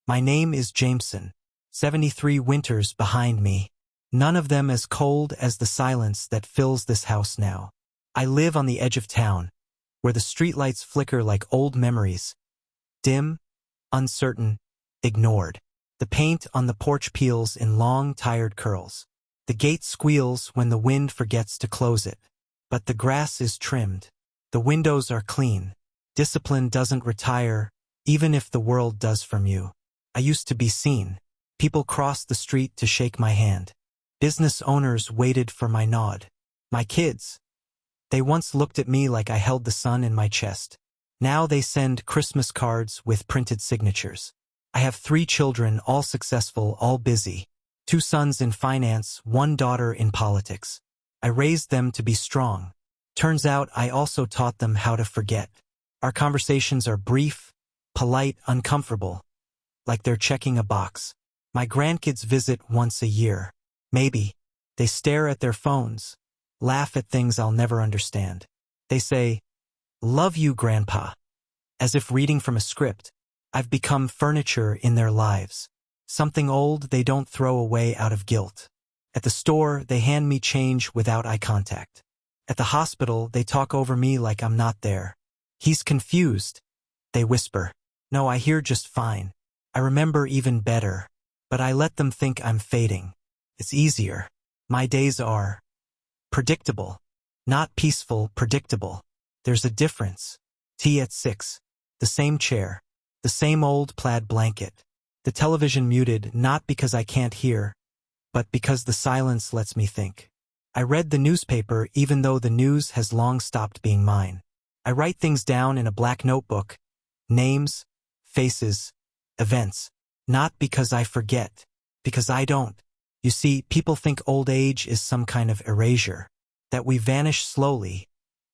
My name is Jameson. 73 winters behind me. None of them as cold as the silence that fills this house now. I live on the edge of town, where the streetlights flicker like old memories. Dim, uncertain, ignored. The paint on the porch peels in long, tired curls. The gate squeals when the wind forgets to close it. But the grass is trimmed. The windows are clean. Discipline doesn't retire, even if the world does from you. I used to be seen. People crossed the street to shake my hand. Business owners waited for my nod. My kids. They once looked at me like I held the sun in my chest. Now they send Christmas cards with printed signatures. I have 3 children, all successful, all busy. 2 sons in finance, 1 daughter in politics. I raised them to be strong. Turns out I also taught them how to forget. Our conversations are brief, polite, uncomfortable, like they're checking a box. My grandkids visit once a year. Maybe. They stare at their phones, laugh at things I'll never understand. They say, "Love you, Grandpa," as if reading from a script. I've become furniture in their lives. Something old they don't throw away out of guilt. At the store, they hand me change without eye contact. At the hospital, they talk over me like I'm not there. "He's confused," they whisper. No, I hear just fine. I remember even better. But I let them think I'm fading. It's easier. My days are predictable. Not peaceful, predictable. There's a difference. Tea at 6. The same chair. The same old plaid blanket. The television muted, not because I can't hear, but because the silence lets me think. I read the newspaper even though the news has long stopped being mine. I write things down in a black notebook. Names, faces, events. Not because I forget, because I don't. You see, people think old age is some kind of erasure, that we vanish slowly,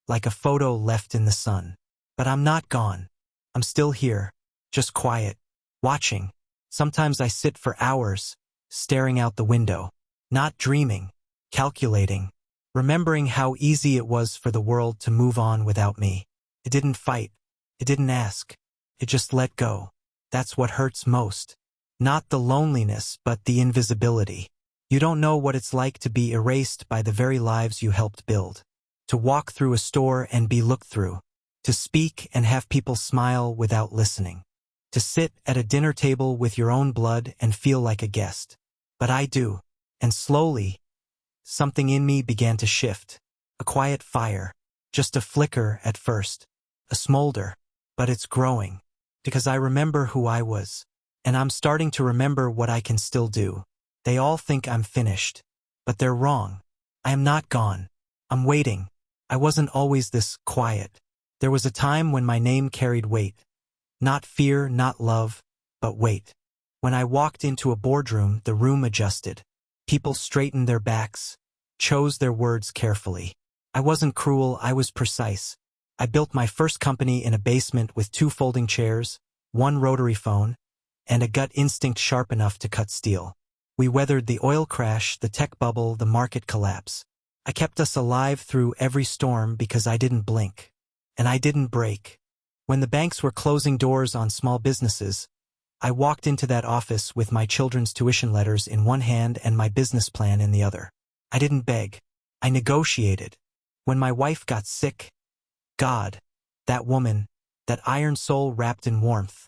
like a photo left in the sun. But I'm not gone. I'm still here, just quiet, watching. Sometimes I sit for hours, staring out the window, not dreaming, calculating, remembering how easy it was for the world to move on without me. It didn't fight. It didn't ask. It just let go. That's what hurts most. Not the loneliness, but the invisibility. You don't know what it's like to be erased by the very lives you helped build. To walk through a store and be looked through. To speak and have people smile without listening. To sit at a dinner table with your own blood and feel like a guest. But I do. And slowly, something in me began to shift. A quiet fire. Just a flicker at first. A smolder. But it's growing. Because I remember who I was. And I'm starting to remember what I can still do. They all think I'm finished. But they're wrong. I am not gone. I'm waiting. I wasn't always this quiet. There was a time when my name carried weight. Not fear, not love, but weight. When I walked into a boardroom, the room adjusted. People straightened their backs, chose their words carefully. I wasn't cruel, I was precise. I built my first company in a basement with 2 folding chairs, 1 rotary phone, and a gut instinct sharp enough to cut steel. We weathered the oil crash, the tech bubble, the market collapse. I kept us alive through every storm because I didn't blink. And I didn't break. When the banks were closing doors on small businesses, I walked into that office with my children's tuition letters in one hand and my business plan in the other. I didn't beg. I negotiated. When my wife got sick, God, that woman, that iron soul wrapped in warmth.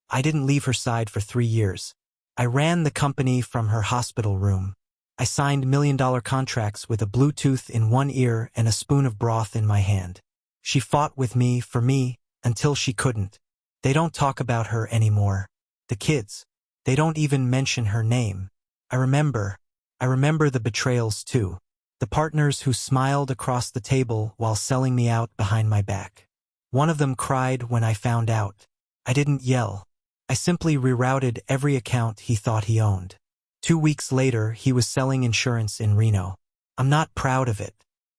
I didn't leave her side for 3 years. I ran the company from her hospital room. I signed million-dollar contracts with a Bluetooth in one ear and a spoon of broth in my hand. She fought with me, for me, until she couldn't. They don't talk about her anymore. The kids. They don't even mention her name. I remember the betrayals too. The partners who smiled across the table while selling me out behind my back. One of them cried when I found out. I didn't yell. I simply rerouted every account he thought he owned. 2 weeks later, he was selling insurance in Reno. I'm not proud of it,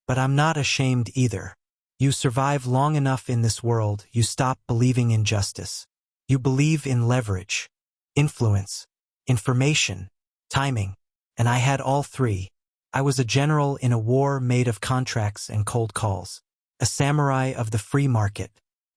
but I'm not ashamed either. You survive long enough in this world, you stop believing in justice. You believe in leverage, influence, information, timing, and I had all 3. I was a general in a war made of contracts and cold calls. A samurai of the free market.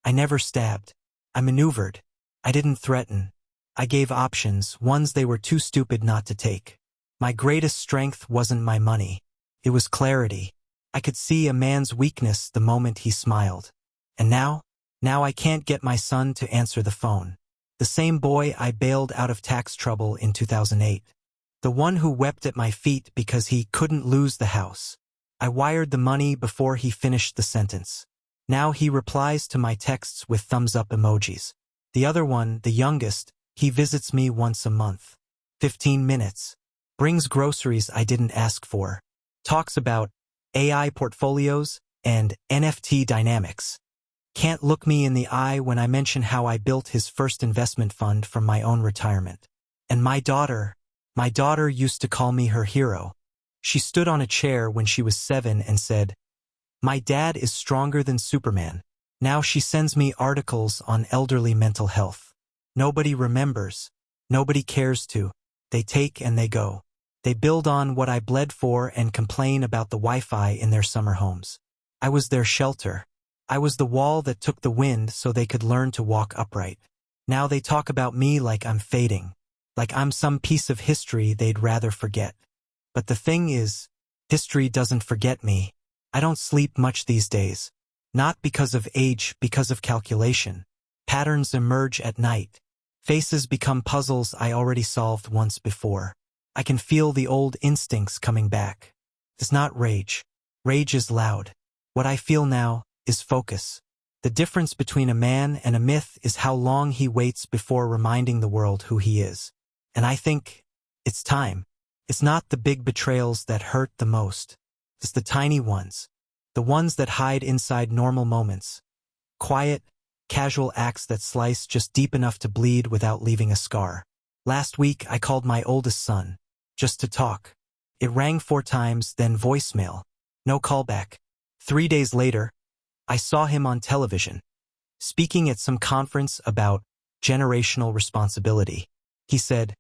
I never stabbed. I maneuvered. I didn't threaten. I gave options, ones they were too stupid not to take. My greatest strength wasn't my money. It was clarity. I could see a man's weakness the moment he smiled. And now I can't get my son to answer the phone. The same boy I bailed out of tax trouble in 2008. The one who wept at my feet because he couldn't lose the house. I wired the money before he finished the sentence. Now he replies to my texts with thumbs-up emojis. The other one, the youngest, he visits me once a month. 15 minutes. Brings groceries I didn't ask for. Talks about AI portfolios and NFT dynamics. Can't look me in the eye when I mention how I built his first investment fund from my own retirement. And my daughter used to call me her hero. She stood on a chair when she was 7 and said, "My dad is stronger than Superman." Now she sends me articles on elderly mental health. Nobody remembers. Nobody cares to. They take and they go. They build on what I bled for and complain about the Wi-Fi in their summer homes. I was their shelter. I was the wall that took the wind so they could learn to walk upright. Now they talk about me like I'm fading, like I'm some piece of history they'd rather forget. But the thing is, history doesn't forget me. I don't sleep much these days. Not because of age, because of calculation. Patterns emerge at night. Faces become puzzles I already solved once before. I can feel the old instincts coming back. It's not rage. Rage is loud. What I feel now is focus. The difference between a man and a myth is how long he waits before reminding the world who he is. And I think it's time. It's not the big betrayals that hurt the most. It's the tiny ones. The ones that hide inside normal moments. Quiet, casual acts that slice just deep enough to bleed without leaving a scar. Last week, I called my oldest son, just to talk. It rang 4 times, then voicemail. No callback. 3 days later, I saw him on television, speaking at some conference about generational responsibility. He said,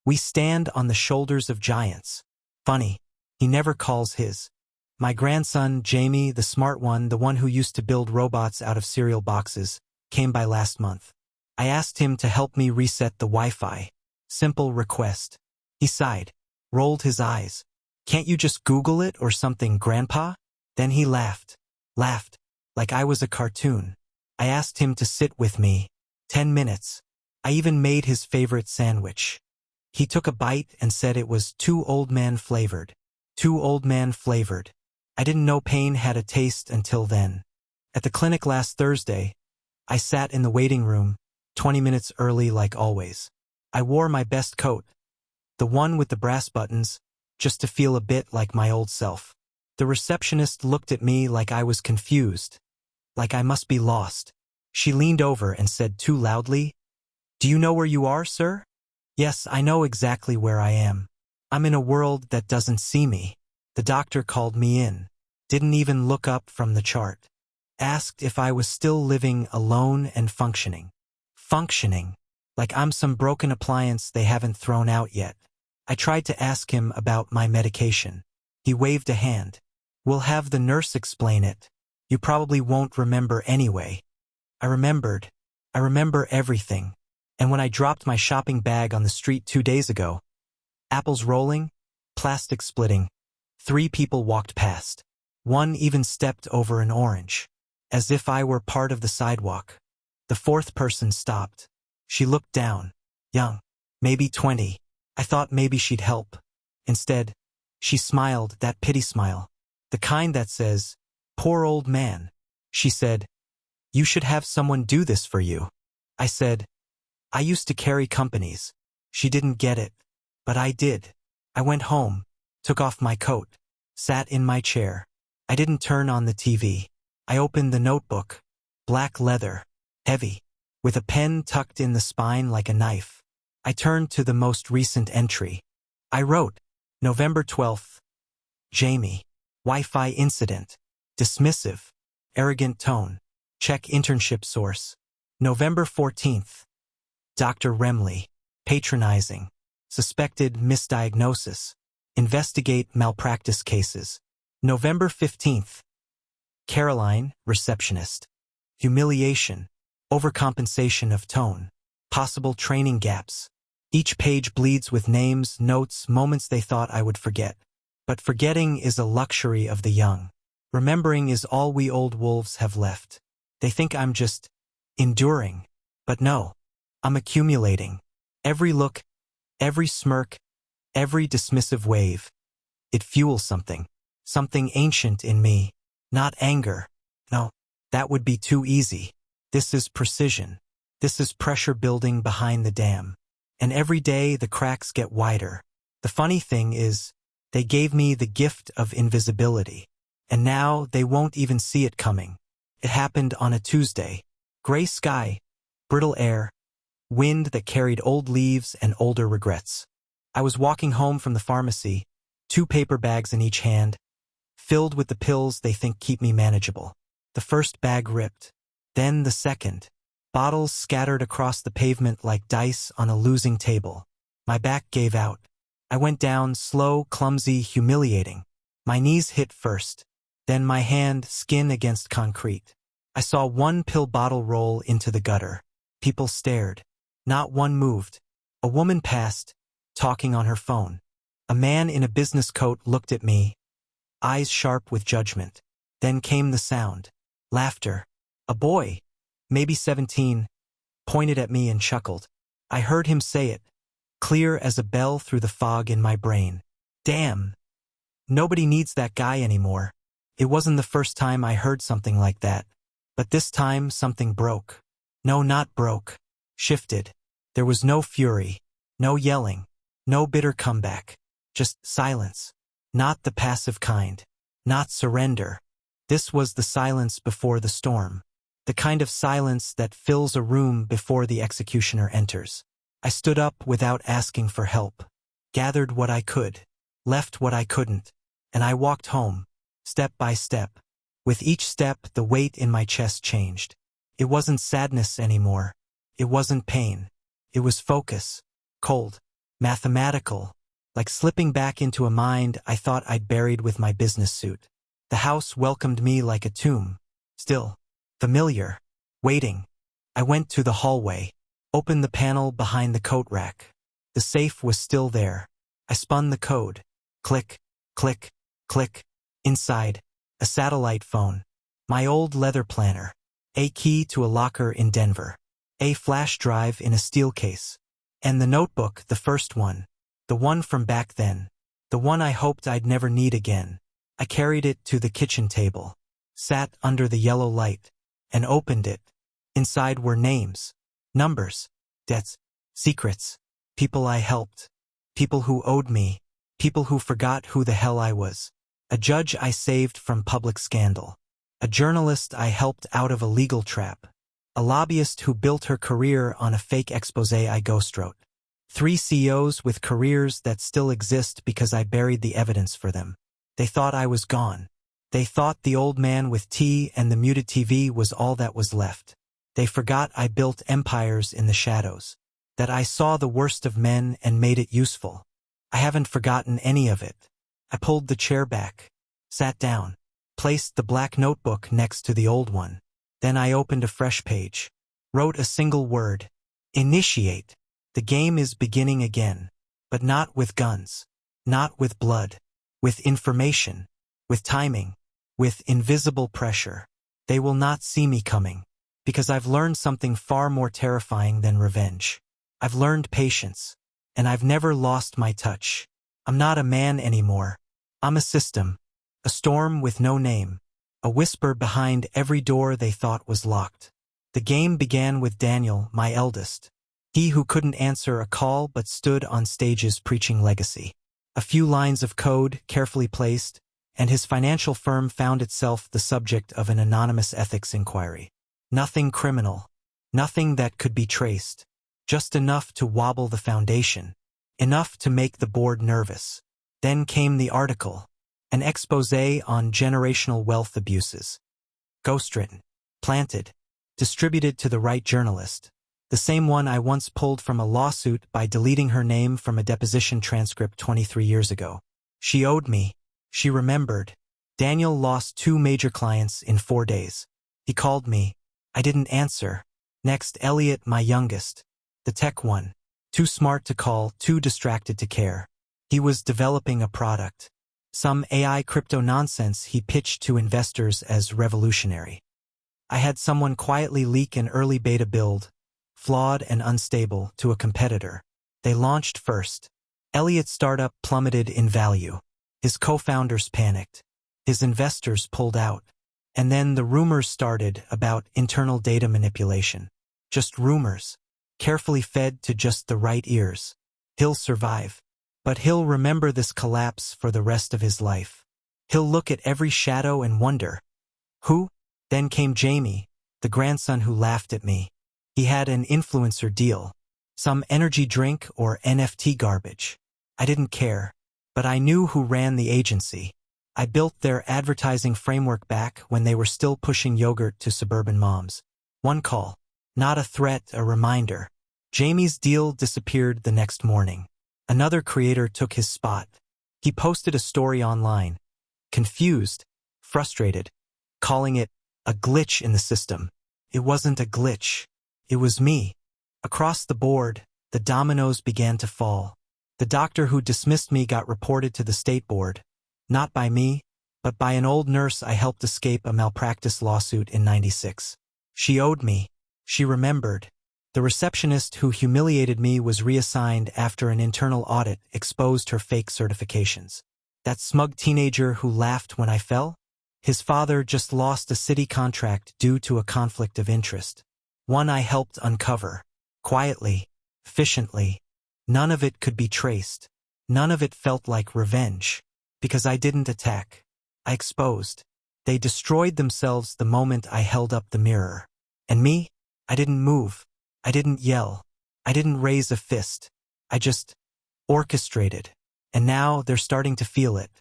"We stand on the shoulders of giants." Funny, he never calls his. My grandson, Jamie, the smart one, the one who used to build robots out of cereal boxes, came by last month. I asked him to help me reset the Wi-Fi. Simple request. He sighed, rolled his eyes. "Can't you just Google it or something, Grandpa?" Then he laughed, like I was a cartoon. I asked him to sit with me. 10 minutes. I even made his favorite sandwich. He took a bite and said it was too old man flavored. Too old man flavored. I didn't know pain had a taste until then. At the clinic last Thursday, I sat in the waiting room, 20 minutes early like always. I wore my best coat, the one with the brass buttons, just to feel a bit like my old self. The receptionist looked at me like I was confused, like I must be lost. She leaned over and said too loudly, "Do you know where you are, sir?" Yes, I know exactly where I am. I'm in a world that doesn't see me. The doctor called me in. Didn't even look up from the chart. Asked if I was still living alone and functioning. Functioning. Like I'm some broken appliance they haven't thrown out yet. I tried to ask him about my medication. He waved a hand. "We'll have the nurse explain it. You probably won't remember anyway." I remembered. I remember everything. And when I dropped my shopping bag on the street 2 days ago, apples rolling, plastic splitting, 3 people walked past. One even stepped over an orange, as if I were part of the sidewalk. The 4th person stopped. She looked down, young, maybe 20. I thought maybe she'd help. Instead, she smiled, that pity smile, the kind that says, "Poor old man." She said, "You should have someone do this for you." I said, "I used to carry companies." She didn't get it, but I did. I went home, took off my coat, sat in my chair. I didn't turn on the TV. I opened the notebook, black leather, heavy, with a pen tucked in the spine like a knife. I turned to the most recent entry. I wrote, November 12th, Jamie, Wi-Fi incident, dismissive, arrogant tone, check internship source. November 14th, Dr. Remley, patronizing, suspected misdiagnosis, investigate malpractice cases. November 15th, Caroline, receptionist, humiliation, overcompensation of tone. possible training gaps. Each page bleeds with names, notes, moments they thought I would forget. But forgetting is a luxury of the young. Remembering is all we old wolves have left. They think I'm just enduring. But no, I'm accumulating. Every look, every smirk, every dismissive wave. It fuels something ancient in me. Not anger. No, that would be too easy. This is precision. This is pressure building behind the dam. And every day the cracks get wider. The funny thing is, they gave me the gift of invisibility. And now they won't even see it coming. It happened on a Tuesday. Gray sky, brittle air, wind that carried old leaves and older regrets. I was walking home from the pharmacy, 2 paper bags in each hand, filled with the pills they think keep me manageable. The first bag ripped. Then the second. Bottles scattered across the pavement like dice on a losing table. My back gave out. I went down, slow, clumsy, humiliating. My knees hit first. Then my hand, skin against concrete. I saw 1 pill bottle roll into the gutter. People stared. Not one moved. A woman passed, talking on her phone. A man in a business coat looked at me, eyes sharp with judgment. Then came the sound. Laughter. A boy, maybe 17, pointed at me and chuckled. I heard him say it, clear as a bell through the fog in my brain. Damn. Nobody needs that guy anymore. It wasn't the first time I heard something like that. But this time something broke. No, not broke. Shifted. There was no fury, no yelling, no bitter comeback. Just silence. Not the passive kind. Not surrender. This was the silence before the storm. The kind of silence that fills a room before the executioner enters. I stood up without asking for help. Gathered what I could. Left what I couldn't. And I walked home. Step by step. With each step, the weight in my chest changed. It wasn't sadness anymore. It wasn't pain. It was focus. Cold. Mathematical. Like slipping back into a mind I thought I'd buried with my business suit. The house welcomed me like a tomb. Still. Familiar. Waiting. I went to the hallway. Opened the panel behind the coat rack. The safe was still there. I spun the code. Click. Click. Click. Inside, a satellite phone, my old leather planner, a key to a locker in Denver, a flash drive in a steel case, and the notebook, the first one, the one from back then, the one I hoped I'd never need again. I carried it to the kitchen table, sat under the yellow light, and opened it. Inside were names, numbers, debts, secrets, people I helped, people who owed me, people who forgot who the hell I was. A judge I saved from public scandal. A journalist I helped out of a legal trap. A lobbyist who built her career on a fake exposé I ghostwrote. 3 CEOs with careers that still exist because I buried the evidence for them. They thought I was gone. They thought the old man with tea and the muted TV was all that was left. They forgot I built empires in the shadows. That I saw the worst of men and made it useful. I haven't forgotten any of it. I pulled the chair back, sat down, placed the black notebook next to the old one. Then I opened a fresh page, wrote a single word. Initiate. The game is beginning again, but not with guns, not with blood, with information, with timing, with invisible pressure. They will not see me coming, because I've learned something far more terrifying than revenge. I've learned patience, and I've never lost my touch. I'm not a man anymore. I'm a system, a storm with no name, a whisper behind every door they thought was locked. The game began with Daniel, my eldest, he who couldn't answer a call but stood on stages preaching legacy. A few lines of code, carefully placed, and his financial firm found itself the subject of an anonymous ethics inquiry. Nothing criminal, nothing that could be traced, just enough to wobble the foundation. Enough to make the board nervous. Then came the article, an exposé on generational wealth abuses. Ghostwritten, planted, distributed to the right journalist, the same one I once pulled from a lawsuit by deleting her name from a deposition transcript 23 years ago. She owed me. She remembered. Daniel lost 2 major clients in 4 days. He called me. I didn't answer. Next, Elliot, my youngest. The tech one. Too smart to call, too distracted to care. He was developing a product. Some AI crypto nonsense he pitched to investors as revolutionary. I had someone quietly leak an early beta build, flawed and unstable, to a competitor. They launched first. Elliot's startup plummeted in value. His co-founders panicked. His investors pulled out. And then the rumors started about internal data manipulation. Just rumors, carefully fed to just the right ears. He'll survive. But he'll remember this collapse for the rest of his life. He'll look at every shadow and wonder, who? Then came Jamie, the grandson who laughed at me. He had an influencer deal. Some energy drink or NFT garbage. I didn't care. But I knew who ran the agency. I built their advertising framework back when they were still pushing yogurt to suburban moms. One call. Not a threat, a reminder. Jamie's deal disappeared the next morning. Another creator took his spot. He posted a story online. Confused, frustrated, calling it a glitch in the system. It wasn't a glitch. It was me. Across the board, the dominoes began to fall. The doctor who dismissed me got reported to the state board. Not by me, but by an old nurse I helped escape a malpractice lawsuit in '96. She owed me. She remembered. The receptionist who humiliated me was reassigned after an internal audit exposed her fake certifications. That smug teenager who laughed when I fell? His father just lost a city contract due to a conflict of interest. One I helped uncover. Quietly, efficiently. None of it could be traced. None of it felt like revenge. Because I didn't attack. I exposed. They destroyed themselves the moment I held up the mirror. And me? I didn't move. I didn't yell. I didn't raise a fist. I just orchestrated. And now they're starting to feel it.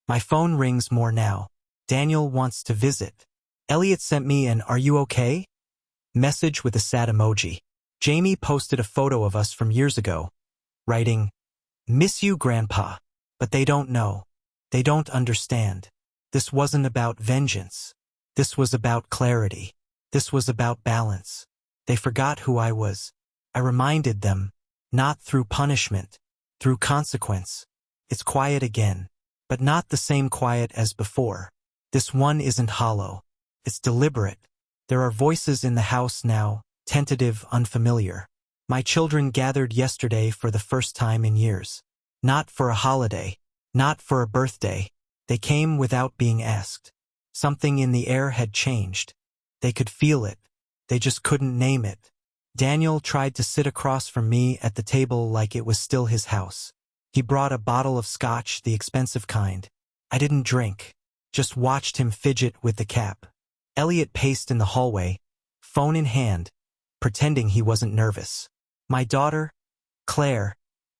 My phone rings more now. Daniel wants to visit. Elliot sent me an "Are you okay?" message with a sad emoji. Jamie posted a photo of us from years ago, writing, "Miss you, Grandpa." But they don't know. They don't understand. This wasn't about vengeance. This was about clarity. This was about balance. They forgot who I was. I reminded them, not through punishment, through consequence. It's quiet again, but not the same quiet as before. This one isn't hollow. It's deliberate. There are voices in the house now, tentative, unfamiliar. My children gathered yesterday for the first time in years. Not for a holiday, not for a birthday. They came without being asked. Something in the air had changed. They could feel it. They just couldn't name it. Daniel tried to sit across from me at the table like it was still his house. He brought a bottle of scotch, the expensive kind. I didn't drink, just watched him fidget with the cap. Elliot paced in the hallway, phone in hand, pretending he wasn't nervous. My daughter, Claire,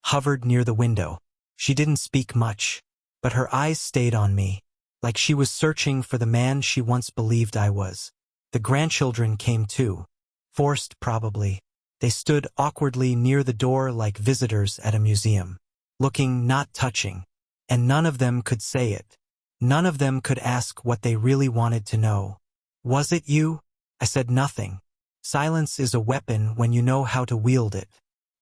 hovered near the window. She didn't speak much, but her eyes stayed on me, like she was searching for the man she once believed I was. The grandchildren came too. Forced, probably. They stood awkwardly near the door like visitors at a museum. Looking, not touching. And none of them could say it. None of them could ask what they really wanted to know. Was it you? I said nothing. Silence is a weapon when you know how to wield it.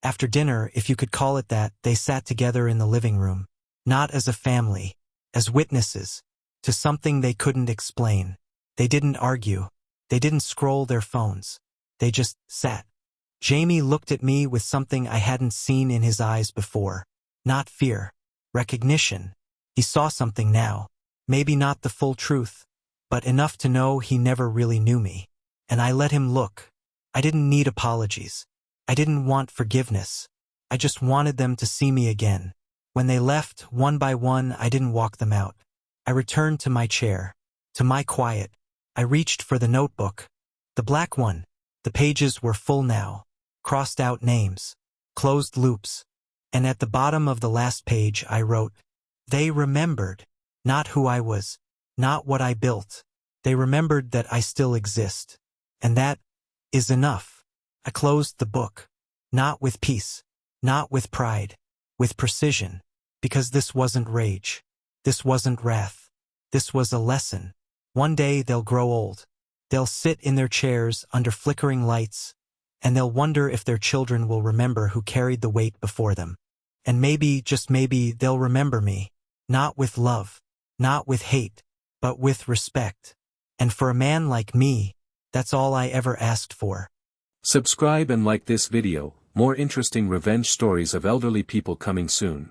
After dinner, if you could call it that, they sat together in the living room. Not as a family. As witnesses. To something they couldn't explain. They didn't argue. They didn't scroll their phones. They just sat. Jamie looked at me with something I hadn't seen in his eyes before. Not fear. Recognition. He saw something now. Maybe not the full truth, but enough to know he never really knew me. And I let him look. I didn't need apologies. I didn't want forgiveness. I just wanted them to see me again. When they left, one by one, I didn't walk them out. I returned to my chair. To my quiet. I reached for the notebook. The black one. The pages were full now. Crossed out names. Closed loops. And at the bottom of the last page I wrote, they remembered. Not who I was. Not what I built. They remembered that I still exist. And that is enough. I closed the book. Not with peace. Not with pride. With precision. Because this wasn't rage. This wasn't wrath. This was a lesson. One day they'll grow old. They'll sit in their chairs under flickering lights, and they'll wonder if their children will remember who carried the weight before them. And maybe, just maybe, they'll remember me. Not with love, not with hate, but with respect. And for a man like me, that's all I ever asked for. Subscribe and like this video, more interesting revenge stories of elderly people coming soon.